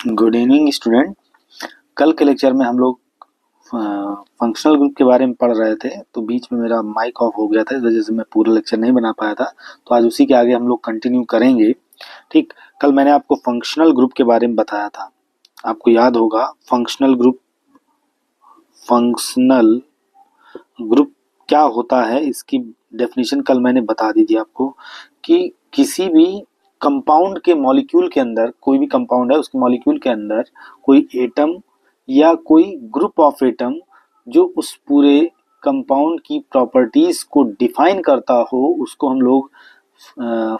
Good evening student. कल के lecture में हम लोग फंक्शनल ग्रुप के बारे में पढ़ रहे थे, तो बीच में मेरा माइक ऑफ हो गया था, इस वजह से मैं पूरा लेक्चर नहीं बना पाया था। तो आज उसी के आगे हम लोग कंटिन्यू करेंगे। ठीक, कल मैंने आपको फंक्शनल ग्रुप के बारे में बताया था। आपको याद होगा फंक्शनल ग्रुप क्या होता है, इसकी डेफिनेशन कल मैंने बता दी थी आपको कि किसी भी कंपाउंड के मॉलिक्यूल के अंदर, कोई भी कंपाउंड है उसके मॉलिक्यूल के अंदर कोई एटम या कोई ग्रुप ऑफ एटम जो उस पूरे कंपाउंड की प्रॉपर्टीज को डिफाइन करता हो, उसको हम लोग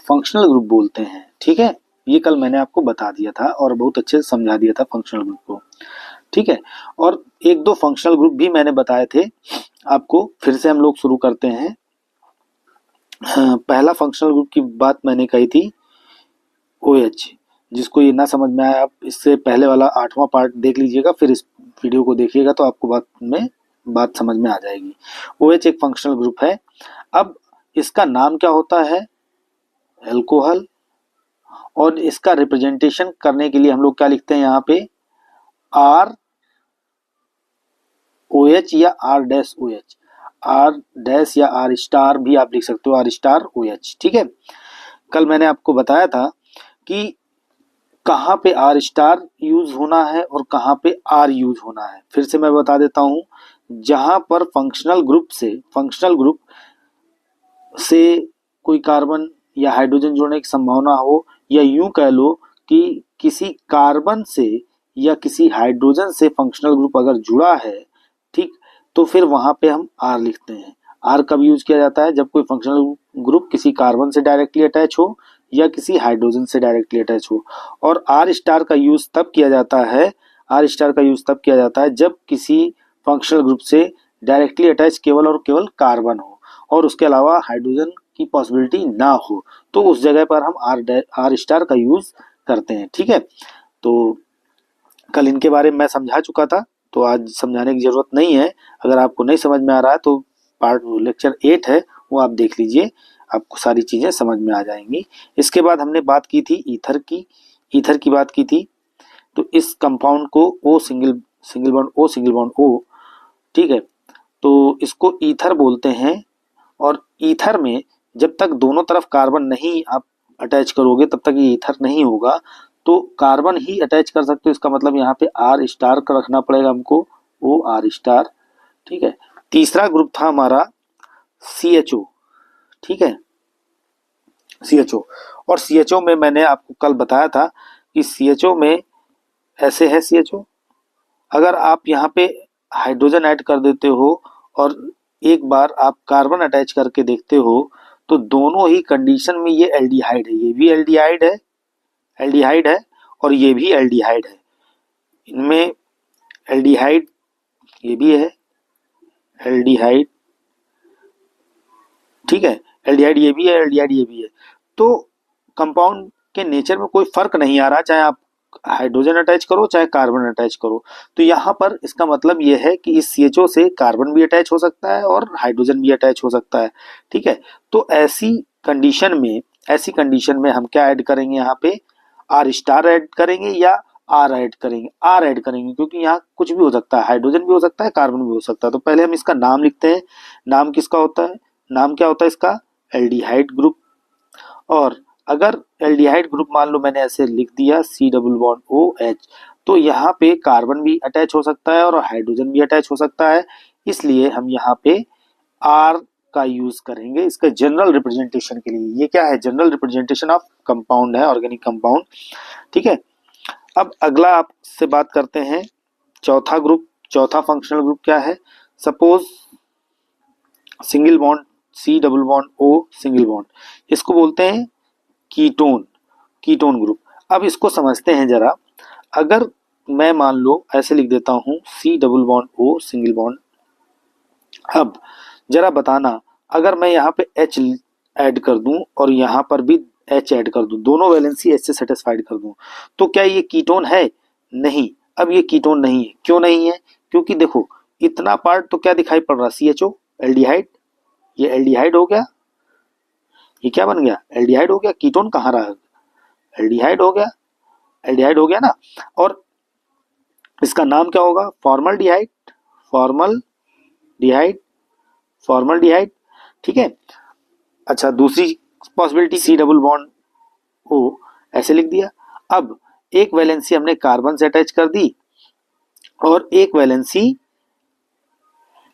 फंक्शनल ग्रुप बोलते हैं। ठीक है, ये कल मैंने आपको बता दिया था और बहुत अच्छे से समझा दिया था फंक्शनल ग्रुप को। ठीक है, और एक दो फंक्शनल ग्रुप भी मैंने बताए थे आपको। फिर से हम लोग शुरू करते हैं। पहला फंक्शनल ग्रुप की बात मैंने कही थी OH। जिसको ये ना समझ में आया, आप इससे पहले वाला 8वां पार्ट देख लीजिएगा, फिर इस वीडियो को देखिएगा तो आपको बात समझ में आ जाएगी। OH एक फंक्शनल ग्रुप है। अब इसका नाम क्या होता है? अल्कोहल। और इसका रिप्रेजेंटेशन करने के लिए हम लोग क्या लिखते हैं यहाँ पे? ROH या R-OH। R- या R स्टार भी आप लिख सकते हो, R*OH। ठीक है, कल मैंने आपको बताया था कि कहाँ पे R स्टार यूज होना है और कहाँ पे R यूज होना है। फिर से मैं बता देता हूँ, जहां पर फंक्शनल ग्रुप से कोई कार्बन या हाइड्रोजन जुड़ने की संभावना हो, या यूं कह लो कि किसी कार्बन से या किसी हाइड्रोजन से फंक्शनल ग्रुप अगर जुड़ा है, ठीक, तो फिर वहां पे हम R लिखते हैं। R कब यूज किया जाता है? जब कोई फंक्शनल ग्रुप किसी कार्बन से डायरेक्टली अटैच हो या किसी हाइड्रोजन से डायरेक्टली अटैच हो। और R स्टार का यूज तब किया जाता है जब किसी फंक्शनल ग्रुप से डायरेक्टली अटैच केवल और केवल कार्बन हो और उसके अलावा हाइड्रोजन की पॉसिबिलिटी ना हो, तो उस जगह पर हम R स्टार का यूज करते हैं। ठीक है, तो कल इनके बारे में मैं समझा चुका था, तो आज समझाने की जरूरत नहीं है। अगर आपको नहीं समझ में आ रहा है तो पार्ट लेक्चर 8 है, वो आप देख लीजिए, आपको सारी चीजें समझ में आ जाएंगी। इसके बाद हमने बात की थी ईथर की बात की थी। तो इस कंपाउंड को O सिंगल बॉन्ड O, ठीक है, तो इसको ईथर बोलते हैं। और ईथर में जब तक दोनों तरफ कार्बन नहीं आप अटैच करोगे तब तक ये ईथर नहीं होगा। तो कार्बन ही अटैच कर सकते हो, इसका मतलब यहाँ पे R स्टार का रखना पड़ेगा हमको, OR स्टार। ठीक है, तीसरा ग्रुप था हमारा CHO। ठीक है, CHO। और CHO में मैंने आपको कल बताया था कि CHO में ऐसे है CHO। अगर आप यहाँ पे हाइड्रोजन ऐड कर देते हो और एक बार आप कार्बन अटैच करके देखते हो, तो दोनों ही कंडीशन में ये एल्डिहाइड है, ये भी एल्डिहाइड है और ये भी एल्डिहाइड है। इनमें एल्डिहाइड ये भी है, एल्डिहाइड, ठीक है, एल्डिहाइड ये भी है, एल्डिहाइड ये भी है। तो कंपाउंड के नेचर में कोई फर्क नहीं आ रहा, चाहे आप हाइड्रोजन अटैच करो चाहे कार्बन अटैच करो। तो यहाँ पर इसका मतलब यह है कि इस CHO से कार्बन भी अटैच हो सकता है और हाइड्रोजन भी अटैच हो सकता है। ठीक है, तो ऐसी कंडीशन में हम क्या ऐड करेंगे? यहाँ पे R स्टार ऐड करेंगे या R ऐड करेंगे, क्योंकि यहाँ कुछ भी हो सकता है, हाइड्रोजन भी हो सकता है, कार्बन भी हो सकता है। तो पहले हम इसका नाम लिखते हैं। नाम किसका होता है? नाम क्या होता है इसका? Aldehyde group. और अगर एल्डिहाइड ग्रुप मान लो मैंने ऐसे लिख दिया C=OH, तो यहाँ पे कार्बन भी अटैच हो सकता है और हाइड्रोजन भी अटैच हो सकता है, इसलिए हम यहाँ पे R का यूज करेंगे इसका जनरल रिप्रेजेंटेशन के लिए। ये क्या है? जनरल रिप्रेजेंटेशन ऑफ कंपाउंड है, ऑर्गेनिक कंपाउंड। ठीक है, अब अगला आपसे बात करते हैं चौथा फंक्शनल ग्रुप क्या है? Suppose single bond C=O single bond, इसको बोलते हैं कीटोन ग्रुप। अब इसको समझते हैं जरा। अगर मैं मान लो ऐसे लिख देता हूं C=O सिंगल बॉन्ड। अब जरा बताना, अगर मैं यहाँ पे H ऐड कर दूं और यहाँ पर भी H ऐड कर दूं, दोनों वैलेंसी H से सेटिस्फाइड कर दूं, तो क्या ये कीटोन है? नहीं। अब ये कीटोन नहीं है। क्यों नहीं है? क्योंकि देखो इतना पार्ट तो क्या दिखाई पड़ रहा? CHO, एल्डिहाइड, ये एल्डिहाइड हो गया, ये क्या बन गया? एल्डिहाइड हो गया। कीटोन कहाँ रहा? एल्डिहाइड हो गया। एल्डिहाइड हो गया ना। और इसका नाम क्या होगा? Formaldehyde, formaldehyde, formaldehyde. ठीक है। अच्छा, दूसरी possibility C double bond O, ऐसे लिख दिया। अब एक वैलेंसी हमने कार्बन से अटैच कर दी और एक वैलेंसी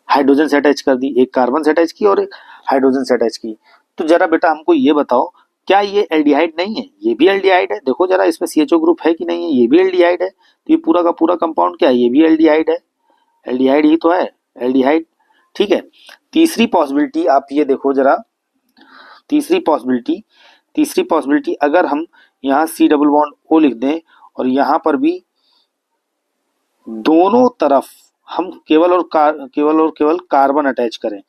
हाइड्रोजन से अटैच कर दी, एक कार्बन से अटैच की और एक हाइड्रोजन से अटैच की। तो जरा बेटा हमको ये बताओ, क्या ये एल्डिहाइड नहीं है? ये भी एल्डिहाइड है। देखो जरा इसमें सीएचओ ग्रुप है कि नहीं है, ये भी एल्डिहाइड है। तो ये पूरा का पूरा कंपाउंड क्या है? ये भी एल्डिहाइड है। एल्डिहाइड ही तो है, एल्डिहाइड। ठीक है। तीसरी पॉसिबिलिटी आप ये देखो जरा, तीसरी पॉसिबिलिटी अगर हम यहाँ सी डबल बॉन्ड ओ लिख दें और यहाँ पर भी दोनों तरफ हम केवल कार्बन अटैच करें,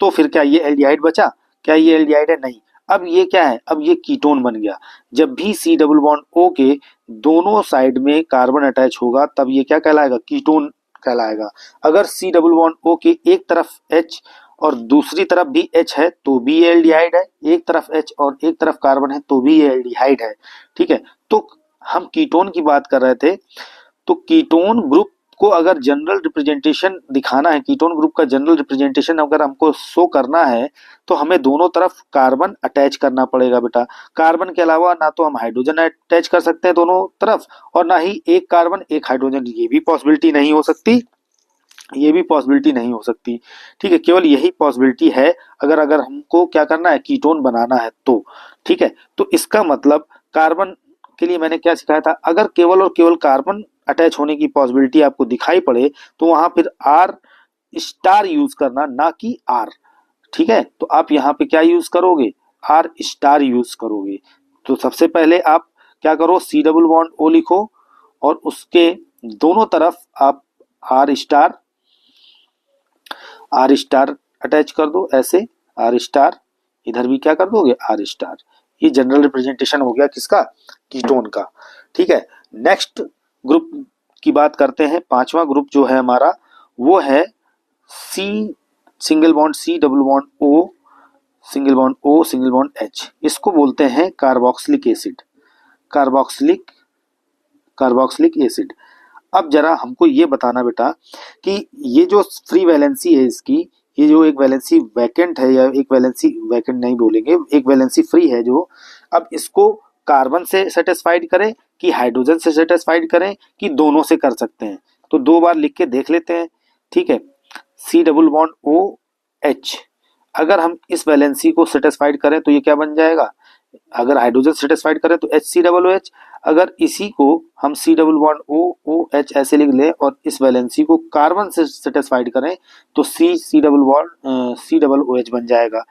तो फिर क्या ये एल्डिहाइड बचा? क्या ये एल्डिहाइड है? नहीं। अब ये क्या है? अब ये कीटोन बन गया। जब भी सी डबल बॉन्ड ओ के दोनों साइड में कार्बन अटैच होगा तब ये क्या कहलाएगा? कीटोन कहलाएगा। अगर सी डबल बॉन्ड ओ के एक तरफ H और दूसरी तरफ भी H है तो भी ये एल्डिहाइड है, एक तरफ H और एक तरफ कार्बन है तो भी ये एल्डिहाइड है। ठीक है। तो हम कीटोन की बात कर रहे थे, तो कीटोन ग्रुप को अगर जनरल रिप्रेजेंटेशन दिखाना है, कीटोन ग्रुप का जनरल रिप्रेजेंटेशन अगर हमको शो करना है तो हमें दोनों तरफ कार्बन अटैच करना पड़ेगा बेटा। कार्बन के अलावा ना तो हम हाइड्रोजन अटैच कर सकते हैं दोनों तरफ, और ना ही एक कार्बन एक हाइड्रोजन, ये भी पॉसिबिलिटी नहीं हो सकती, ये भी पॉसिबिलिटी नहीं हो सकती। ठीक है। केवल यही पॉसिबिलिटी है अगर अगर हमको क्या करना है? कीटोन बनाना है तो। ठीक है। तो इसका मतलब कार्बन के लिए मैंने क्या सिखाया था? अगर केवल और केवल कार्बन अटैच होने की पॉसिबिलिटी आपको दिखाई पड़े तो वहां फिर आर स्टार यूज करना, ना कि आर। ठीक है। तो आप यहाँ पे क्या यूज करोगे? आर स्टार यूज करोगे। तो सबसे पहले आप क्या करो? सी डबल बॉन्ड ओ लिखो और उसके दोनों तरफ आप आर स्टार अटैच कर दो, ऐसे आर स्टार। इधर भी क्या कर दोगे? R star. ये जनरल रिप्रेजेंटेशन हो गया किसका? कीटोन का। ठीक है। नेक्स्ट ग्रुप की बात करते हैं। पांचवा ग्रुप जो है हमारा वो है C single bond C double bond O, single bond O single bond H. इसको बोलते हैं कार्बोक्सिलिक एसिड, कार्बोक्सिलिक एसिड। अब जरा हमको ये बताना बेटा कि ये जो फ्री वैलेंसी है इसकी, ये जो एक वैलेंसी वैकेंट है, या एक वैलेंसी वैकेंट नहीं बोलेंगे, एक वैलेंसी फ्री है जो, अब इसको कार्बन से सेटिस्फाइड करें कि हाइड्रोजन से सेटिस्फाइड करें कि दोनों से कर सकते हैं? तो दो बार लिख के देख लेते हैं। ठीक है। C double bond O H, अगर हम इस वैलेंसी को सेटिस्फाइड करें तो ये क्या बन जाएगा? अगर हाइड्रोजन सेटिस्फाइड करें तो H C double O H. अगर इसी को हम C double bond O O H ऐसे लिख लें और इस वैलेंसी को कार्बन से सेटिस्फाइड करें तो C double bond C double O H बन जाएगा।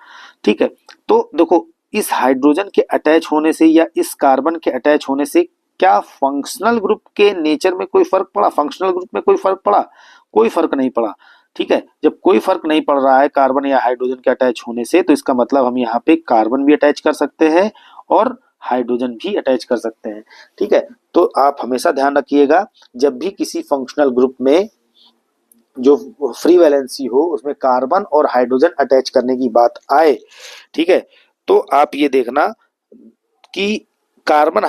ठीक है। तो देखो इस हाइड्रोजन के अटैच होने से या इस कार्बन के अटैच होने से क्या फंक्शनल ग्रुप के नेचर में कोई फर्क पड़ा? फंक्शनल ग्रुप में कोई फर्क पड़ा? कोई फर्क नहीं पड़ा। ठीक है। जब कोई फर्क नहीं पड़ रहा है कार्बन या हाइड्रोजन के अटैच होने से, तो इसका मतलब हम यहाँ पे कार्बन भी अटैच कर सकते हैं और हाइड्रोजन भी अटैच कर सकते हैं। ठीक है। तो आप हमेशा ध्यान रखिएगा, जब भी किसी फंक्शनल ग्रुप में जो फ्री वैलेंसी हो उसमें कार्बन और हाइड्रोजन अटैच करने की बात आए, ठीक है, तो आप ये देखना कि कार्बन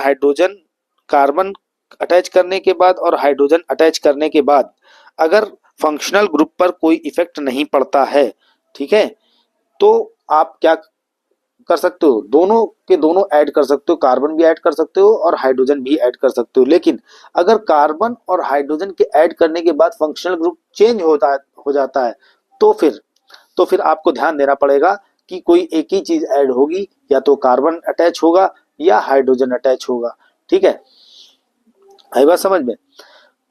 अटैच करने के बाद और हाइड्रोजन अटैच करने के बाद अगर फंक्शनल ग्रुप पर कोई इफेक्ट नहीं पड़ता है, ठीक है, तो आप क्या कर सकते हो? दोनों के दोनों ऐड कर सकते हो, कार्बन भी ऐड कर सकते हो और हाइड्रोजन भी ऐड कर सकते हो। लेकिन अगर कार्बन और हाइड्रोजन के ऐड करने के बाद फंक्शनल ग्रुप चेंज हो जाता है तो फिर आपको ध्यान देना पड़ेगा कि कोई एक ही चीज ऐड होगी, या तो कार्बन अटैच होगा या हाइड्रोजन अटैच होगा। ठीक है, आई बात समझ में?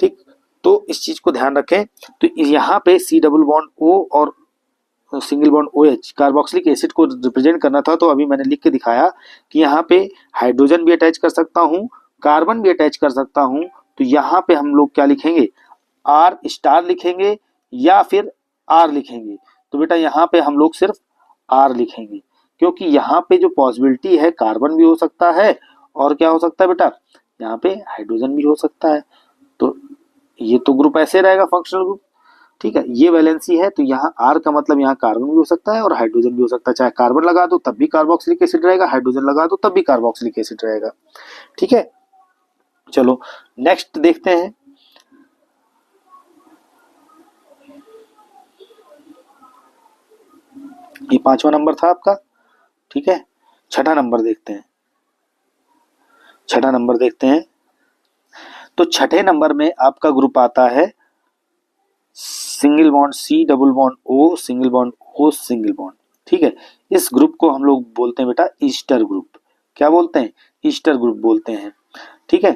ठीक, तो इस चीज को ध्यान रखें। तो यहाँ पे सी डबल बॉन्ड ओ और single bond O H carboxylic acid को रिप्रेजेंट करना था, तो अभी मैंने लिख के दिखाया कि यहाँ पे हाइड्रोजन भी अटैच कर सकता हूँ, कार्बन भी अटैच कर सकता हूँ। तो यहाँ पे हम लोग क्या लिखेंगे? आर स्टार लिखेंगे या फिर आर लिखेंगे? तो बेटा यहाँ पे हम लोग सिर्फ आर लिखेंगे, क्योंकि यहाँ पे जो पॉसिबिलिटी है कार्बन भी हो सकता है और क्या हो सकता है बेटा? यहाँ पे हाइड्रोजन भी हो सकता है। तो ये तो ग्रुप ऐसे रहेगा फंक्शनल ग्रुप। ठीक है, ये वैलेंसी है, तो यहाँ आर का मतलब यहाँ कार्बन भी हो सकता है और हाइड्रोजन भी हो सकता है। चाहे कार्बन लगा दो तब भी कार्बोक्सिलिक एसिड रहेगा, हाइड्रोजन लगा दो तब भी कार्बोक्सिलिक एसिड रहेगा। ठीक है, चलो नेक्स्ट देखते हैं। ये 5वां नंबर था आपका, ठीक है। छठा नंबर देखते हैं। छठा नंबर देखते हैं, तो छठे नंबर में आपका ग्रुप आता है single bond C double bond O single bond O single bond, ठीक है। इस ग्रुप को हम लोग बोलते हैं बेटा ईस्टर ग्रुप। क्या बोलते हैं? ईस्टर ग्रुप बोलते हैं, ठीक है।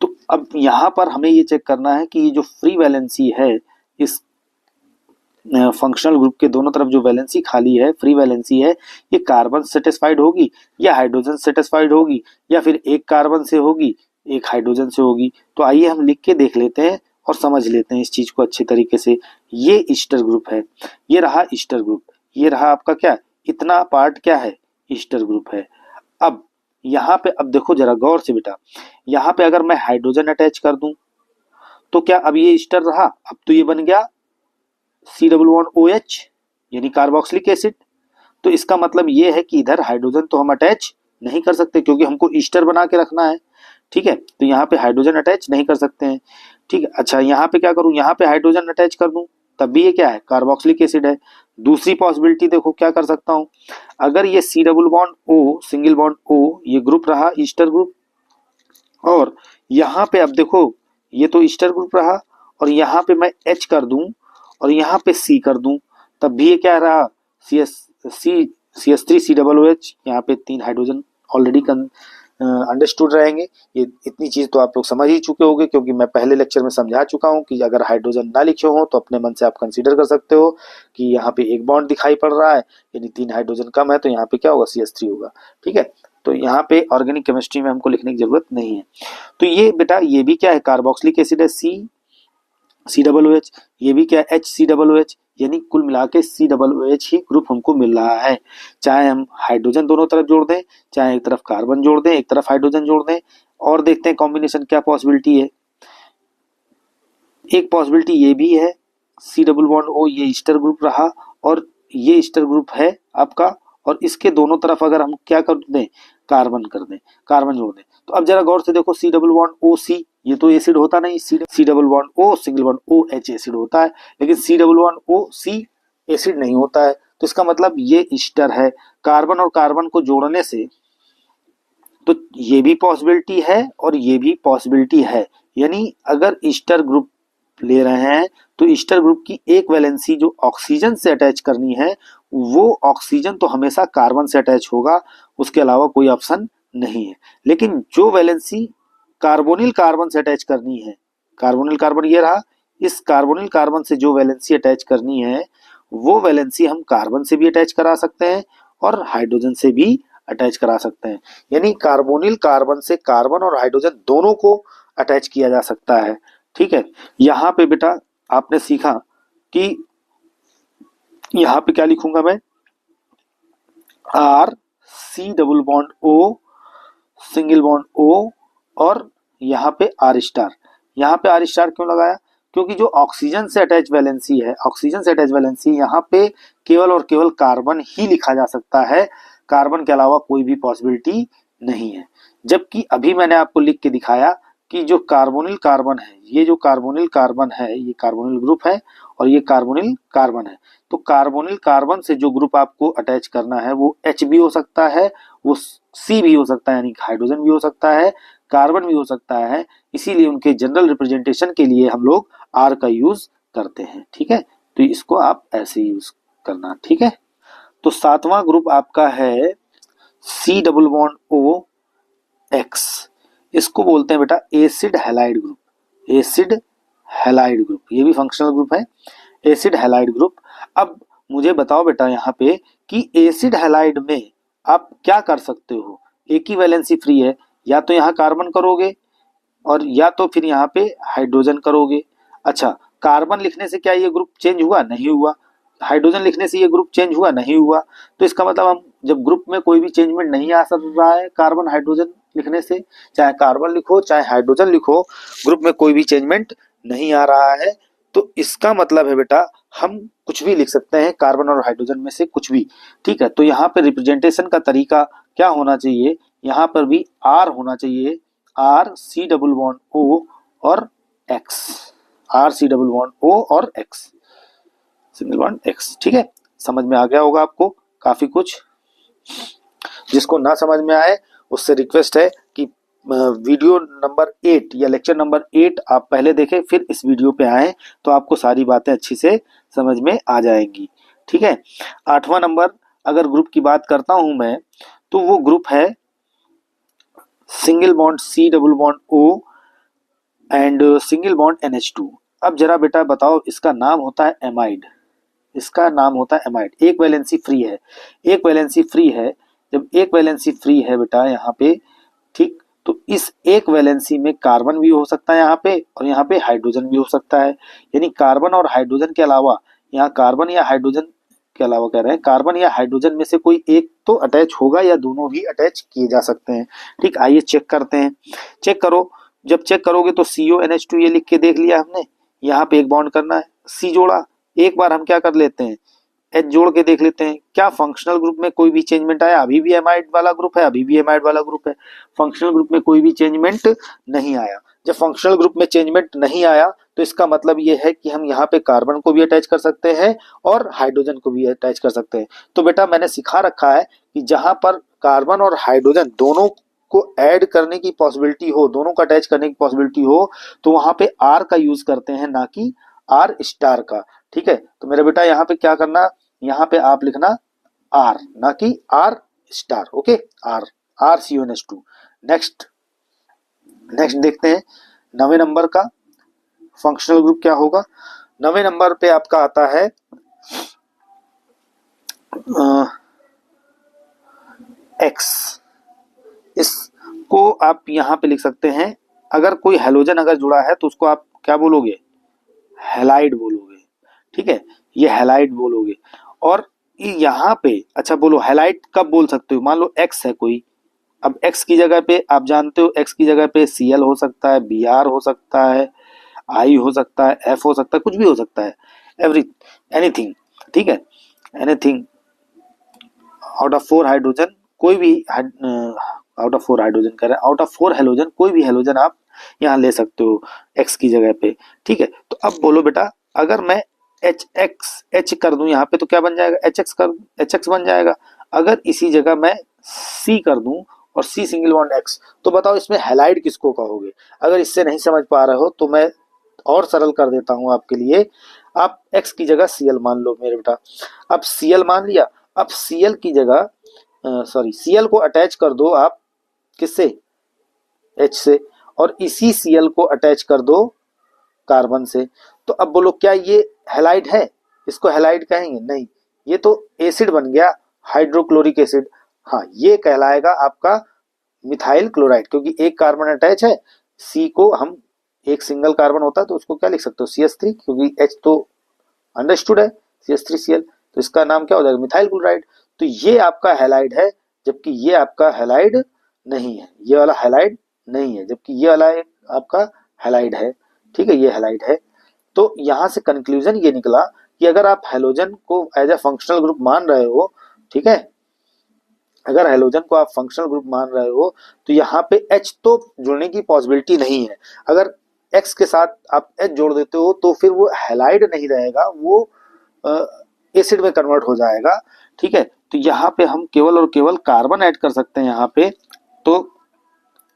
तो अब यहां पर हमें ये चेक करना है कि ये जो फ्री वैलेंसी है, इस फंक्शनल ग्रुप के दोनों तरफ जो वैलेंसी खाली है, फ्री वैलेंसी है, ये कार्बन सेटिस्फाइड होगी या हाइड्रोजन सेटिस्फाइड होगी, या फिर एक कार्बन से होगी एक हाइड्रोजन से होगी। तो आइए हम लिख के देख लेते हैं और समझ लेते हैं इस चीज को अच्छे तरीके से। ये ईस्टर ग्रुप है, ये रहा ईस्टर ग्रुप, ये रहा आपका क्या, इतना पार्ट क्या है, ईस्टर ग्रुप है। अब यहाँ पे अब देखो जरा गौर से बेटा, यहाँ पे अगर मैं हाइड्रोजन अटैच कर दूं तो क्या अब ये ईस्टर रहा? अब तो ये बन गया C double bond O H यानी कार्बोक्सिलिक एसिड। तो इसका मतलब ये है कि इधर हाइड्रोजन तो हम अटैच नहीं कर सकते क्योंकि हमको ईस्टर बना के रखना है, ठीक है। तो यहाँ पे हाइड्रोजन अटैच नहीं कर सकते हैं, ठीक है। अच्छा यहाँ पे क्या करूँ, यहाँ पे हाइड्रोजन अटैच कर दूं तब भी ये क्या है, कार्बोक्सिलिक एसिड है। दूसरी पॉसिबिलिटी देखो क्या कर सकता हूँ, अगर ये C double bond O single bond O ये ग्रुप रहा ईस्टर ग्रुप, और यहाँ पे अब देखो ये तो ईस्टर ग्रुप रहा, और यहाँ पे मैं एच कर दूं और यहाँ पे सी कर दूं, तब भी ये क्या रहा, C S three C double O H. यहाँ पे 3 हाइड्रोजन ऑलरेडी अंडरस्टूड रहेंगे। ये इतनी चीज तो आप लोग समझ ही चुके होंगे क्योंकि मैं पहले लेक्चर में समझा चुका हूँ कि अगर हाइड्रोजन ना लिखे हो तो अपने मन से आप कंसीडर कर सकते हो कि यहाँ पे एक बॉन्ड दिखाई पड़ रहा है, यानी 3 हाइड्रोजन कम है, तो यहाँ पे क्या होगा, सी एस थ्री होगा, ठीक है। तो यहाँ पे ऑर्गेनिक केमिस्ट्री में हमको लिखने की जरूरत नहीं है। तो ये बेटा ये भी क्या है, कार्बोक्सिलिक एसिड है, सी डबल ओ एच, ये भी क्या है, H C double O H, यानी कुल मिला के सी डबल ओ एच ही ग्रुप हमको मिल रहा है। चाहे हम हाइड्रोजन दोनों तरफ जोड़ दें, चाहे एक तरफ कार्बन जोड़ दें, एक तरफ हाइड्रोजन जोड़ दें। और देखते हैं कॉम्बिनेशन क्या पॉसिबिलिटी है। एक पॉसिबिलिटी ये भी है, सी डबल बॉन्ड ओ ये ईस्टर ग्रुप रहा और ये ईस्टर ग्रुप है आपका, और इसके दोनों तरफ अगर हम क्या कर दें, कार्बन कर दें, कार्बन जोड़ दें। तो अब जरा गौर से देखो, सी डबल बॉन्ड ओ सी ये तो एसिड होता नहीं, C double bond O single bond O H acid होता है, लेकिन C double bond O C acid नहीं होता है। तो इसका मतलब ये ईस्टर है। कार्बन और कार्बन को जोड़ने से तो ये भी पॉसिबिलिटी है और ये भी पॉसिबिलिटी है, यानी अगर ईस्टर ग्रुप ले रहे हैं तो ईस्टर ग्रुप की एक वैलेंसी जो ऑक्सीजन से अटैच करनी है वो ऑक्सीजन तो हमेशा कार्बन से अटैच होगा, उसके अलावा कोई ऑप्शन नहीं है। लेकिन जो वैलेंसी कार्बोनिल कार्बन से अटैच करनी है, कार्बोनिल कार्बन ये रहा, इस कार्बोनिल कार्बन से जो वैलेंसी अटैच करनी है वो वैलेंसी हम कार्बन से भी अटैच करा सकते हैं और हाइड्रोजन से भी अटैच करा सकते हैं। यानी कार्बोनिल कार्बन से कार्बन और हाइड्रोजन दोनों को अटैच किया जा सकता है, ठीक है। यहाँ पे बेटा आपने सीखा कि यहाँ पे क्या लिखूंगा मैं, R C double bond O single bond O, और यहाँ पे आर स्टार। यहाँ पे आर स्टार क्यों लगाया, क्योंकि जो ऑक्सीजन से अटैच वैलेंसी है, ऑक्सीजन से अटैच वैलेंसी यहाँ पे केवल और केवल कार्बन ही लिखा जा सकता है, कार्बन के अलावा कोई भी पॉसिबिलिटी नहीं है। जबकि अभी मैंने आपको लिख के दिखाया कि जो कार्बोनिल कार्बन है, ये जो कार्बोनिल कार्बन है ये कार्बोनिल ग्रुप है और ये कार्बोनिल कार्बन है। तो कार्बोनिल कार्बन से जो ग्रुप आपको अटैच करना है वो H भी हो सकता है, वो C भी हो सकता है यानी हाइड्रोजन भी हो सकता है, कार्बन भी हो सकता है। इसीलिए उनके जनरल रिप्रेजेंटेशन के लिए हम लोग R का यूज करते हैं, ठीक है। तो इसको आप ऐसे यूज करना, ठीक है। तो 7वां ग्रुप आपका है C double bond O X, इसको बोलते हैं बेटा acid halide group, acid halide group, ये भी फंक्शनल ग्रुप है, एसिड हैलाइड ग्रुप। अब मुझे बताओ बेटा यहाँ पे कि एसिड हैलाइड में आप क्या कर सकते हो, एक ही वैलेंसी फ्री है, या तो यहाँ कार्बन करोगे और या तो फिर यहाँ पे हाइड्रोजन करोगे। अच्छा कार्बन लिखने से क्या ये ग्रुप चेंज हुआ, नहीं हुआ। हाइड्रोजन लिखने से ये ग्रुप चेंज हुआ, नहीं हुआ। तो इसका मतलब हम जब ग्रुप में कोई भी चेंजमेंट नहीं आ सक रहा है कार्बन हाइड्रोजन लिखने से, चाहे कार्बन लिखो चाहे हाइड्रोजन लिखो, ग्रुप में कोई भी चेंजमेंट नहीं आ रहा है, तो इसका मतलब है बेटा हम कुछ भी लिख सकते हैं कार्बन और हाइड्रोजन में से कुछ भी, ठीक है। तो यहाँ पे रिप्रेजेंटेशन का तरीका क्या होना चाहिए, यहाँ पर भी आर होना चाहिए, R C double bond O और X, R C double bond O और एक्स, सिंगल बॉन्ड एक्स। ठीक है, समझ में आ गया होगा आपको काफी कुछ। जिसको ना समझ में आए उससे रिक्वेस्ट है कि वीडियो नंबर 8 या लेक्चर नंबर 8 आप पहले देखें, फिर इस वीडियो पे आए, तो आपको सारी बातें अच्छी से समझ में आ जाएंगी। ठीक है, 8वां नंबर अगर ग्रुप की बात करता हूं मैं, तो वो ग्रुप है single bond C double bond O and single bond NH2। अब जरा बेटा बताओ, इसका नाम होता है एमाइड, इसका नाम होता है एमाइड। एक वैलेंसी फ्री है, एक वैलेंसी फ्री है। जब एक वैलेंसी फ्री है बेटा यहाँ पे, ठीक, तो इस एक वैलेंसी में कार्बन भी हो सकता है यहाँ पे, और यहाँ पे हाइड्रोजन भी हो सकता है। यानी कार्बन और हाइड्रोजन के अलावा, यहाँ कार्बन या हाइड्रोजन के अलावा कह रहे हैं, कार्बन या हाइड्रोजन में से कोई एक तो अटैच होगा या दोनों भी अटैच किए जा सकते हैं। ठीक, आइए चेक करते हैं। चेक करो, जब चेक करोगे तो CONH2 ये लिख के देख लिया हमने, यहाँ पे एक बॉन्ड करना है, C जोड़ा। एक बार हम क्या कर लेते हैं, H जोड़ के देख लेते हैं, क्या फंक्शनल ग्रुप में कोई भी चेंजमेंट आया? अभी भी एमाइड वाला ग्रुप है, अभी भी एमाइड वाला ग्रुप है। फंक्शनल ग्रुप में कोई भी चेंजमेंट नहीं आया। जब फंक्शनल ग्रुप में चेंजमेंट नहीं आया तो इसका मतलब ये है कि हम यहाँ पे कार्बन को भी अटैच कर सकते हैं और हाइड्रोजन को भी अटैच कर सकते हैं। तो बेटा मैंने सिखा रखा है कि जहां पर कार्बन और हाइड्रोजन दोनों को ऐड करने की पॉसिबिलिटी हो, दोनों को अटैच करने की पॉसिबिलिटी हो, तो वहां पे आर का यूज करते हैं, ना कि आर स्टार का। ठीक है, तो मेरा बेटा यहाँ पे क्या करना, यहाँ पे आप लिखना आर, ना कि R star. Okay, R, RCONH2। Next next देखते हैं 9वें नंबर का फंक्शनल ग्रुप क्या होगा। 9वें नंबर पे आपका आता है एक्स। इसको आप यहाँ पे लिख सकते हैं, अगर कोई हेलोजन अगर जुड़ा है तो उसको आप क्या बोलोगे, हेलाइड बोलोगे। ठीक है, ये हेलाइड बोलोगे। और यहाँ पे अच्छा बोलो, हेलाइड कब बोल सकते हो, मान लो एक्स है कोई, अब एक्स की जगह पे आप जानते हो, एक्स की जगह पे Cl हो सकता है, Br हो सकता है, I हो सकता है, F हो सकता है, कुछ भी हो सकता है, एनीथिंग। ठीक है, एनीथिंग आउट ऑफ 4 हाइड्रोजन, कोई भी आउट ऑफ 4 हाइड्रोजन कह रहे हैं, आउट ऑफ 4 हेलोजन, कोई भी हेलोजन आप यहाँ ले सकते हो एक्स की जगह पे। ठीक है, तो अब बोलो बेटा, अगर मैं H कर दूं यहाँ पे तो क्या बन जाएगा, HX बन जाएगा। अगर इसी जगह मैं C कर दूं और C सिंगल बॉन्ड X, तो बताओ इसमें हैलाइड किसको कहोगे। अगर इससे नहीं समझ पा रहे हो तो मैं और सरल कर देता हूं आपके लिए, आप X की जगह Cl मान लो मेरे बेटा। अब Cl मान लिया, अब Cl की जगह Cl को अटैच कर दो आप किससे, H से, और इसी Cl को अटैच कर दो कार्बन से। तो अब बोलो क्या ये हैलाइड है, इसको हैलाइड कहेंगे? नहीं, ये तो एसिड बन गया, हाइड्रोक्लोरिक एसिड। हाँ, ये कहलाएगा आपका मिथाइल क्लोराइड, क्योंकि एक कार्बन अटैच है, सी को हम, एक सिंगल कार्बन होता है तो उसको क्या लिख सकते हो, CH3, क्योंकि H तो अंडरस्टूड है, CH3Cl, तो इसका नाम क्या हो जाएगा, मिथाइल क्लोराइड। तो ये आपका हैलाइड है, जबकि ये आपका हैलाइड नहीं है, ये वाला हैलाइड नहीं है, जबकि ये वाला आपका हैलाइड है। ठीक है, ये हैलाइड है। तो यहां से कंक्लूजन ये निकला कि अगर आप हेलोजन को एज ए फंक्शनल ग्रुप मान रहे हो, ठीक है, अगर हेलोजन को आप फंक्शनल ग्रुप मान रहे हो, तो यहाँ पे H तो जुड़ने की पॉसिबिलिटी नहीं है। अगर X के साथ आप H जोड़ देते हो तो फिर वो हैलाइड नहीं रहेगा, वो एसिड में कन्वर्ट हो जाएगा। ठीक है, तो यहाँ पे हम केवल और केवल कार्बन ऐड कर सकते हैं यहाँ पे। तो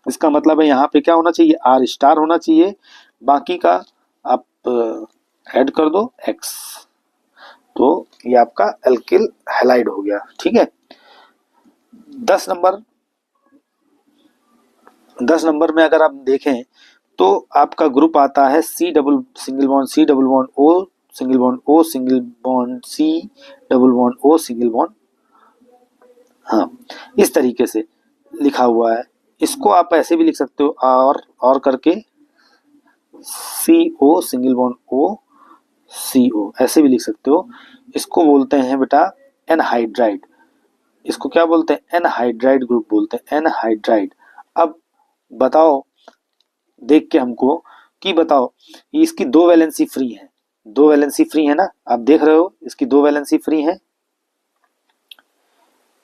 इसका मतलब है यहाँ पे क्या होना चाहिए, R स्टार होना चाहिए, बाकी का आप ऐड कर दो X, तो ये आपका एल्किल हैलाइड हो गया। ठीक है, 10 नंबर में अगर आप देखें तो आपका ग्रुप आता है C double single bond C double bond O single bond O single bond C double bond O single bond, हाँ, इस तरीके से लिखा हुआ है। इसको आप ऐसे भी लिख सकते हो, और करके CO single bond O CO, ऐसे भी लिख सकते हो। इसको बोलते हैं बेटा एनहाइड्राइड, इसको क्या बोलते हैं, एनहाइड्राइड ग्रुप बोलते हैं, एनहाइड्राइड। अब बताओ देख के हमको कि बताओ, ये इसकी 2 वैलेंसी फ्री है, 2 वैलेंसी फ्री है ना, आप देख रहे हो इसकी 2 वैलेंसी फ्री है।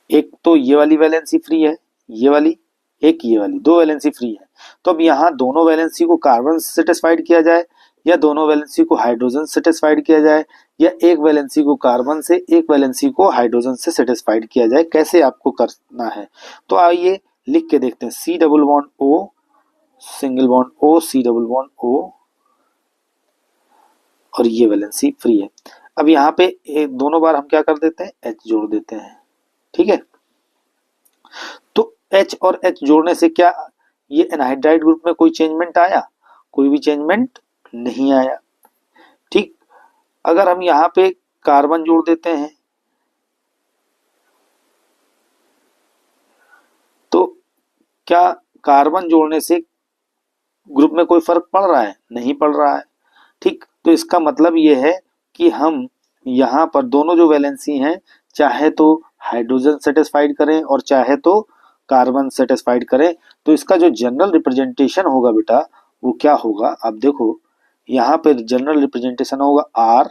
एक तो ये वाली वैलेंसी फ्री है, ये वाली, एक ये वाली, दो वैलेंसी फ्री है। तो अब यहाँ दोनों वैलेंसी को कार्बन से सेटिस्फाइड किया जाए, या दोनों वैलेंसी को हाइड्रोजन से सेटिस्फाइड किया जाए, या एक वैलेंसी को कार्बन से, एक वैलेंसी को हाइड्रोजन से सेटिस्फाइड किया जाए, कैसे आपको करना है। तो आइए लिख के देखते हैं। C double bond O, single bond O, C double bond O, और ये वैलेंसी फ्री है। अब यहाँ पे दोनों बार हम क्या कर देते हैं, H जोड़ देते हैं, ठीक है। तो H और H जोड़ने से क्या ये एनहाइड्राइड ग्रुप में कोई चेंजमेंट आया? कोई भी चेंजमेंट नहीं आया, ठीक। अगर हम यहाँ पे कार्बन जोड़ देते हैं तो क्या कार्बन जोड़ने से ग्रुप में कोई फर्क पड़ रहा है? नहीं पड़ रहा है, ठीक। तो इसका मतलब ये है कि हम यहाँ पर दोनों जो वैलेंसी हैं, चाहे तो हाइड्रोजन सेटिस्फाइड करें और चाहे तो कार्बन सेटिस्फाइड करें, तो इसका जो जनरल रिप्रेजेंटेशन होगा बेटा वो क्या होगा, आप देखो यहाँ पे जनरल रिप्रेजेंटेशन होगा आर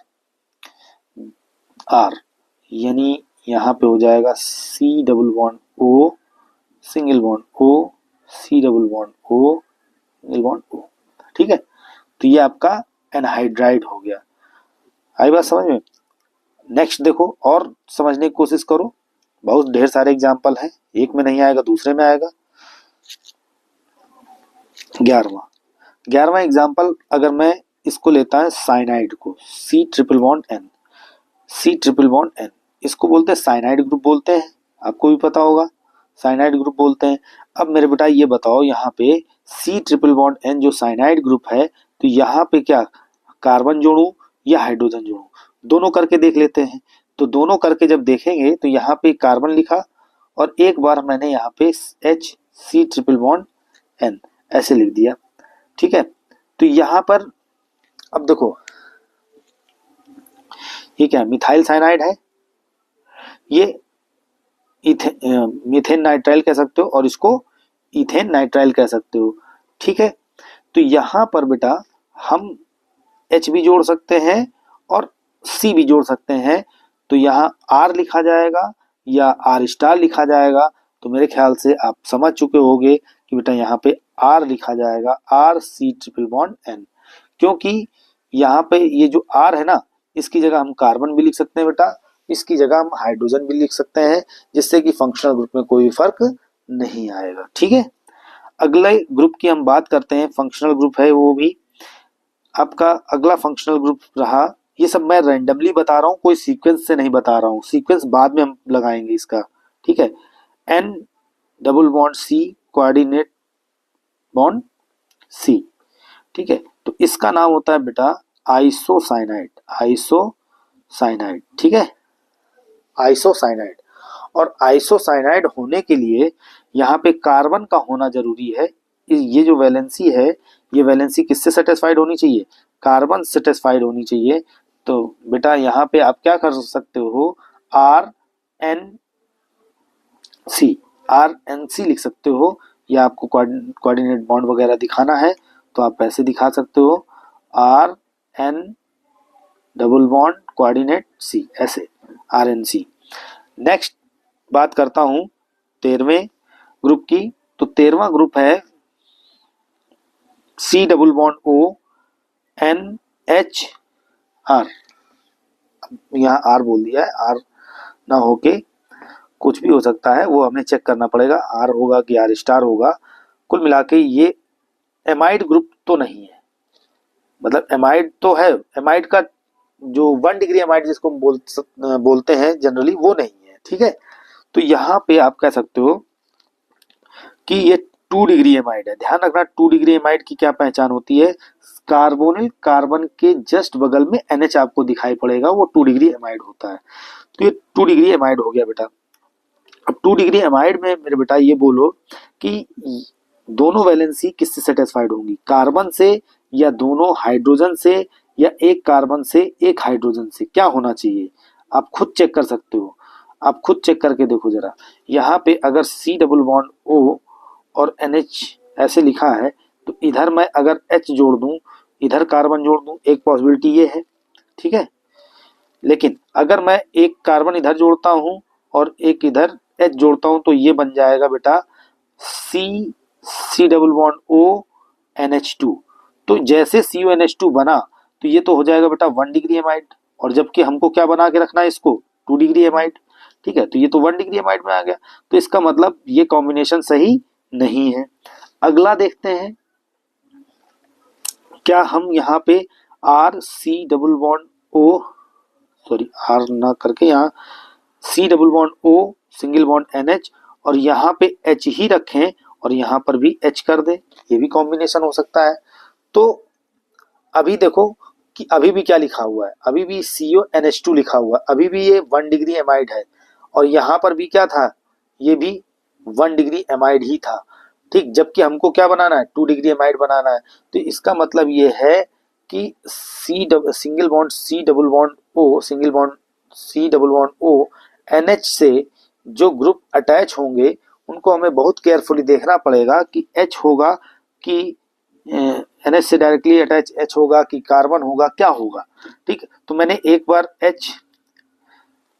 आर, यानी यहाँ पे हो जाएगा C double bond O, single bond O, C double bond O, single bond O, ठीक है। तो ये आपका एनहाइड्राइड हो गया। आई बात समझ में? नेक्स्ट देखो और समझने की कोशिश करो, बहुत ढेर सारे एग्जाम्पल हैं, एक में नहीं आएगा दूसरे में आएगा। 11वां एग्जाम्पल अगर मैं इसको लेता है साइनाइड को, C triple bond N, C triple bond N, इसको बोलते हैं साइनाइड ग्रुप बोलते हैं, आपको भी पता होगा साइनाइड ग्रुप बोलते हैं। अब मेरे बेटा ये बताओ यहाँ पे C ट्रिपल बॉन्ड N जो साइनाइड ग्रुप है, तो यहाँ पे क्या कार्बन जोड़ूं या हाइड्रोजन जोड़ूं? दोनों करके देख लेते हैं। तो दोनों करके जब देखेंगे तो यहाँ पे कार्बन लिखा और एक बार मैंने यहाँ पे H C triple bond N ऐसे लिख दिया, ठीक है। तो यहाँ पर अब देखो ये क्या मिथाइल साइनाइड है, ये मीथेन नाइट्राइल कह सकते हो और इसको इथेन नाइट्राइल कह सकते हो, ठीक है। तो यहाँ पर बेटा हम H भी जोड़ सकते हैं और C भी जोड़ सकते हैं। तो यहाँ R लिखा जाएगा या R स्टार लिखा जाएगा। तो मेरे ख्याल से आप समझ चुके होंगे कि बेटा यहाँ पे R लिखा जाएगा, R C triple bond N, क्योंकि यहाँ पे ये जो R है ना, इसकी जगह हम कार्बन भी लिख सकते हैं बेटा, इसकी जगह हम हाइड्रोजन भी लिख सकते हैं, जिससे कि फंक्शनल ग्रुप में कोई फर्क नहीं आएगा, ठीक है। अगले ग्रुप की हम बात करते हैं, फंक्शनल ग्रुप है वो भी आपका अगला फंक्शनल ग्रुप रहा। ये सब मैं रैंडमली बता रहा हूँ, कोई सीक्वेंस से नहीं बता रहा हूँ, सीक्वेंस बाद में हम लगाएंगे इसका, ठीक है। N double bond C coordinate bond C, ठीक है। तो इसका नाम होता है बेटा आइसोसाइनाइड, आइसोसाइनाइड, ठीक है, आइसोसाइनाइड। और आइसोसाइनाइड होने के लिए यहाँ पे कार्बन का होना जरूरी है। ये जो वैलेंसी है, ये वैलेंसी किससे सेटिस्फाइड होनी चाहिए? कार्बन सेटिस्फाइड होनी चाहिए। तो बेटा यहाँ पे आप क्या कर सकते हो, आर एन सी लिख सकते हो, या आपको कोऑर्डिनेट बॉन्ड वगैरह दिखाना है तो आप ऐसे दिखा सकते हो, R N double bond coordinate C, ऐसे RNC। नेक्स्ट बात करता हूं 13वें ग्रुप की। तो 13वां ग्रुप है C double bond O NH R, यहाँ R बोल दिया है, R ना होके कुछ भी हो सकता है, वो हमें चेक करना पड़ेगा, R होगा कि R स्टार होगा। कुल मिला के ये एमाइड ग्रुप तो नहीं है, मतलब एमाइड तो है, एमाइड का जो 1 डिग्री एमाइड जिसको बोलते हैं जनरली, वो नहीं है, ठीक है। तो यहाँ पे आप कह सकते हो कि ये 2 डिग्री एमाइड है। ध्यान रखना 2 डिग्री एमाइड की क्या पहचान होती है, कार्बोनिल कार्बन के जस्ट बगल में NH आपको दिखाई पड़ेगा, वो 2 डिग्री एमाइड होता है। तो ये 2 डिग्री एमाइड हो गया बेटा। अब 2 डिग्री एमाइड में मेरे बेटा ये बोलो कि दोनों वैलेंसी किससे सेटिस्फाइड होंगी, कार्बन से या दोनों हाइड्रोजन से या एक कार्बन से एक हाइड्रोजन से, क्या होना चाहिए आप खुद चेक कर सकते हो। आप खुद चेक करके देखो जरा, यहाँ पे अगर C डबल बॉन्ड O और NH ऐसे लिखा है, तो इधर मैं अगर H जोड़ दूं, इधर कार्बन जोड़ दूं, एक पॉसिबिलिटी ये है, ठीक है। लेकिन अगर मैं एक कार्बन इधर जोड़ता हूं और एक इधर H जोड़ता हूं, तो ये बन जाएगा बेटा सी डबल बॉन्ड ओ NH2। तो जैसे CuNH2 बना तो ये तो हो जाएगा बेटा 1 डिग्री एमाइड, और जबकि हमको क्या बना के रखना है इसको 2 डिग्री एमाइड। ठीक है, तो ये तो 1 डिग्री एमाइड में आ गया, तो इसका मतलब ये कॉम्बिनेशन सही नहीं है। अगला देखते हैं, क्या हम यहाँ पे R C double bond O, sorry R ना करके यहाँ C double bond O single bond NH और यहाँ पे H ही रखें और यहाँ पर भी H कर दें, ये भी कॉम्बिनेशन हो सकता है। तो अभी देखो कि अभी भी क्या लिखा हुआ है, अभी भी CuNH2 लिखा हुआ है, अभी भी ये 1 डिग्री एमाइड है, और यहाँ पर भी क्या था, ये भी 1 डिग्री एमाइड ही था। ठीक, जबकि हमको क्या बनाना है, 2 डिग्री एमाइड बनाना है। तो इसका मतलब ये है कि single bond C double bond O single bond C double bond O NH से जो ग्रुप अटैच होंगे उनको हमें बहुत केयरफुली देखना पड़ेगा कि H होगा कि NH से डायरेक्टली अटैच H होगा कि कार्बन होगा, क्या होगा। ठीक, तो मैंने एक बार H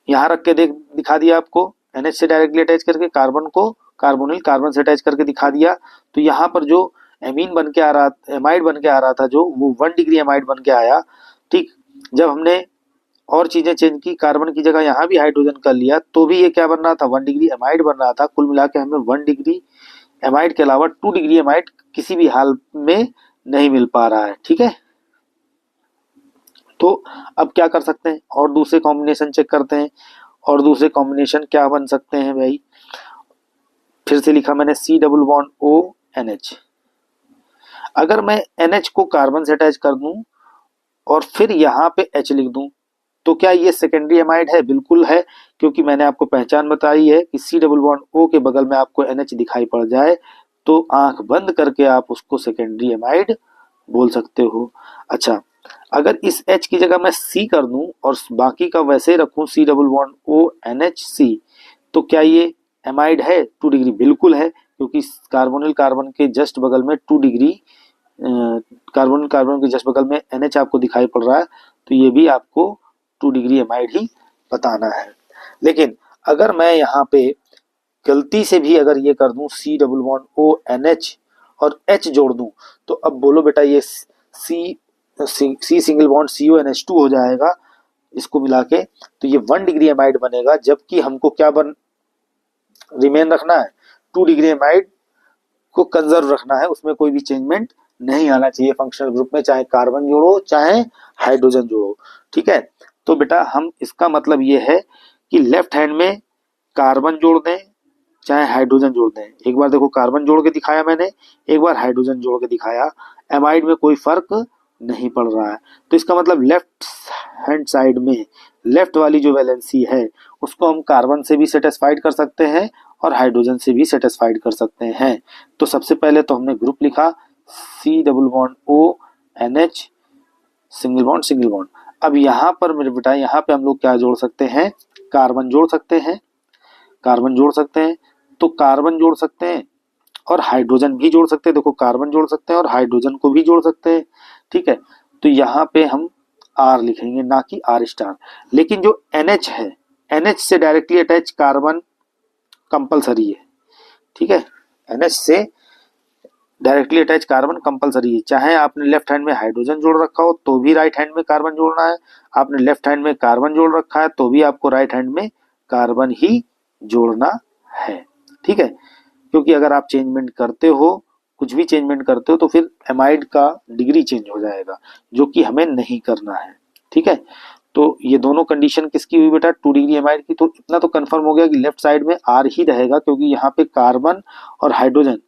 यहाँ रख के दिखा दिया आपको, NH से डायरेक्टली अटैच करके कार्बन को कार्बोनिल कार्बन से अटैच करके दिखा दिया। तो यहाँ पर जो एमीन बन के आ रहा, एमाइड बन के आ रहा था जो, वो 1 डिग्री एमाइड बन के आया। ठीक, जब हमने और चीजें चेंज की, कार्बन की जगह यहाँ भी हाइड्रोजन कर लिया, तो भी ये क्या बन रहा था, 1 डिग्री एमाइड बन रहा था। कुल मिला के हमें 1 डिग्री एमाइड के अलावा 2 डिग्री एमाइड किसी भी हाल में नहीं मिल पा रहा है। ठीक है, तो अब क्या कर सकते हैं, और दूसरे कॉम्बिनेशन चेक करते हैं। और दूसरे कॉम्बिनेशन क्या बन सकते हैं भाई, फिर से लिखा मैंने C double bond O NH। अगर मैं NH को कार्बन से अटैच कर दूं और फिर यहाँ पे H लिख दूं, तो क्या ये सेकेंडरी एमाइड है? बिल्कुल है, क्योंकि मैंने आपको पहचान बताई है कि सी डबल बॉन्ड ओ के बगल में आपको NH दिखाई पड़ जाए तो आंख बंद करके आप उसको सेकेंडरी एमाइड बोल सकते हो। अच्छा, अगर इस H की जगह मैं C कर दूं और बाकी का वैसे ही रखूं C double bond O NHC, तो क्या ये एमाइड है? 2 डिग्री बिल्कुल है, क्योंकि कार्बोनिल कार्बन के जस्ट बगल में 2 डिग्री कार्बोनिल कार्बन के जस्ट बगल में NH आपको दिखाई पड़ रहा है, तो ये भी आपको 2 डिग्री एमाइड ही बताना है। लेकिन अगर मैं यहाँ पे गलती से भी अगर ये कर दूं C double bond O NH और H जोड़ दूं, तो अब बोलो बेटा ये सी सिंगल बॉन्ड CuNH2 हो जाएगा इसको मिला के, तो ये 1 डिग्री एमाइड बनेगा। जबकि हमको क्या रिमेन रखना है, 2 डिग्री एमाइड को कंजर्व रखना है, उसमें कोई भी चेंजमेंट नहीं आना चाहिए फंक्शनल ग्रुप में, चाहे कार्बन जोड़ो चाहे हाइड्रोजन जोड़ो। ठीक है, तो बेटा हम इसका मतलब ये है कि लेफ्ट हैंड में कार्बन जोड़ दें चाहे हाइड्रोजन जोड़ दें। एक बार देखो कार्बन जोड़ के दिखाया मैंने, एक बार हाइड्रोजन जोड़ के दिखाया, एमाइड में कोई फर्क नहीं पड़ रहा है। तो इसका मतलब लेफ्ट हैंड साइड में लेफ्ट वाली जो वैलेंसी है उसको हम कार्बन से भी सेटिस्फाइड कर सकते हैं और हाइड्रोजन से भी सेटिस्फाइड कर सकते हैं। तो सबसे पहले तो हमने ग्रुप लिखा C double bond O NH single bond single bond. अब यहाँ पर मेरे बेटा यहाँ पे हम लोग क्या जोड़ सकते हैं, कार्बन जोड़ सकते हैं, कार्बन जोड़ सकते हैं, तो कार्बन जोड़ सकते हैं और हाइड्रोजन भी जोड़ सकते हैं। देखो कार्बन जोड़ सकते हैं और हाइड्रोजन को भी जोड़ सकते हैं। ठीक है, तो यहाँ पे हम R लिखेंगे ना कि R स्टार। लेकिन जो NH है, NH से डायरेक्टली अटैच कार्बन कंपलसरी है। ठीक है, NH से डायरेक्टली अटैच कार्बन कंपलसरी है, चाहे आपने लेफ्ट हैंड में हाइड्रोजन जोड़ रखा हो तो भी राइट हैंड में कार्बन जोड़ना है, आपने लेफ्ट हैंड में कार्बन जोड़ रखा है तो भी आपको राइट हैंड में कार्बन ही जोड़ना है। ठीक है, क्योंकि अगर आप चेंजमेंट करते हो, कुछ भी चेंजमेंट करते हो, तो फिर एमाइड का डिग्री चेंज हो जाएगा, जो कि हमें नहीं करना है। ठीक है, तो ये दोनों कंडीशन किसकी हुई बेटा, 2 डिग्री एमाइड की। तो इतना तो कंफर्म हो गया कि लेफ्ट साइड में R ही रहेगा, क्योंकि यहाँ पे कार्बन और हाइड्रोजन,